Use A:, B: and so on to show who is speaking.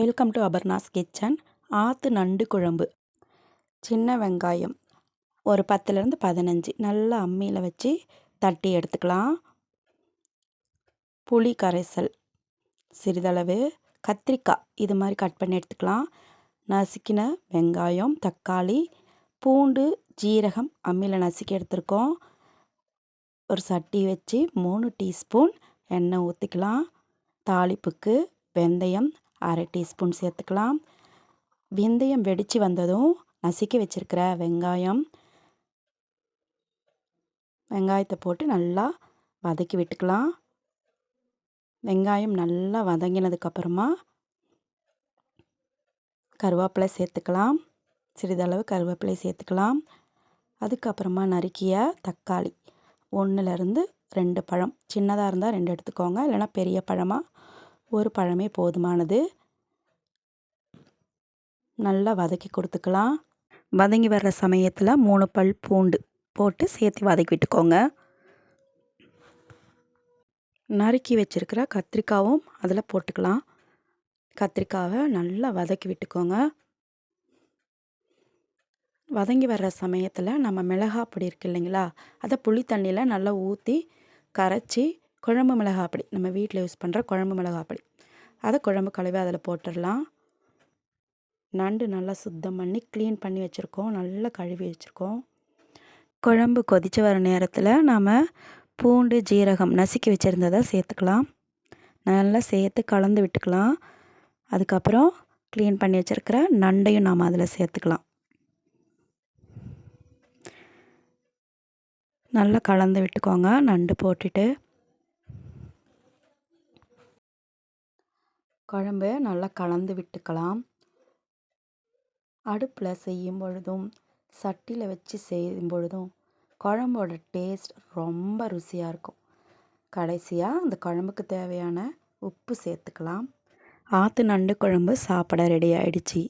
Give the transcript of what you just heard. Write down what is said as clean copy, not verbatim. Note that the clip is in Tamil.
A: Welcome to அபர்ணாஸ் kitchen. ஆற்று நண்டு குழம்பு. சின்ன வெங்காயம் ஒரு 10லேருந்து 15 நல்லா அம்மியில் வச்சு தட்டி எடுத்துக்கலாம். புளி கரைசல் சிறிதளவு, கத்திரிக்காய் இது மாதிரி கட் பண்ணி எடுத்துக்கலாம். நசுக்கின வெங்காயம், தக்காளி, பூண்டு, ஜீரகம் அம்மியில் நசுக்கி எடுத்துருக்கோம். ஒரு சட்டி வச்சு 3 டீஸ்பூன் எண்ணெய் ஊற்றிக்கலாம். தாளிப்புக்கு வெந்தயம் அரை டீஸ்பூன் சேர்த்துக்கலாம். வெந்தயம் வெடித்து வந்ததும் நசுக்கி வச்சுருக்கிற வெங்காயத்தை போட்டு நல்லா வதக்கி விட்டுக்கலாம். வெங்காயம் நல்லா வதங்கினதுக்கப்புறமா கருவேப்பிலை சேர்த்துக்கலாம். சிறிதளவு கருவேப்பிலை சேர்த்துக்கலாம். அதுக்கப்புறமா நறுக்கிய தக்காளி 1லேருந்து 2 பழம், சின்னதாக இருந்தால் 2 எடுத்துக்கோங்க, இல்லைனா பெரிய பழமாக ஒரு பழமே போதுமானது. நல்லா வதக்கி கொடுத்துக்கலாம். வதங்கி வர்ற சமயத்தில் 3 பல் பூண்டு போட்டு சேர்த்து வதக்கி விட்டுக்கோங்க. நறுக்கி வச்சுருக்கிற கத்திரிக்காவும் அதில் போட்டுக்கலாம். கத்திரிக்காவை நல்லா வதக்கி விட்டுக்கோங்க. வதங்கி வர்ற சமயத்தில் நம்ம மிளகாய் பொடி இருக்குது இல்லைங்களா, அதை புளி தண்ணியில் நல்லா ஊற்றி கரைச்சி குழம்பு மிளகாய் பொடி, நம்ம வீட்டில் யூஸ் பண்ணுற குழம்பு மிளகாய் பொடி, அதை குழம்பு கழுவி அதில் போட்டுடலாம். நண்டு நல்லா சுத்தம் பண்ணி க்ளீன் பண்ணி வச்சுருக்கோம், நல்லா கழுவி வச்சுருக்கோம். குழம்பு கொதித்து வர நேரத்தில் நாம் பூண்டு, ஜீரகம் நசுக்கி வச்சுருந்ததை சேர்த்துக்கலாம். நல்லா சேர்த்து கலந்து விட்டுக்கலாம். அதுக்கப்புறம் க்ளீன் பண்ணி வச்சுருக்கிற நண்டையும் நாம் அதில் சேர்த்துக்கலாம். நல்லா கலந்து விட்டுக்கோங்க. நண்டு போட்டுட்டு குழம்பு நல்லா கலந்து விட்டுக்கலாம். அடுப்பில் செய்யும் பொழுதும் சட்டியில் வச்சு செய்யும் பொழுதும் குழம்போட டேஸ்ட் ரொம்ப ருசியாக இருக்கும். கடைசியாக அந்த குழம்புக்கு தேவையான உப்பு சேர்த்துக்கலாம். ஆற்று நண்டு குழம்பு சாப்பிட ரெடி ஆயிடுச்சு.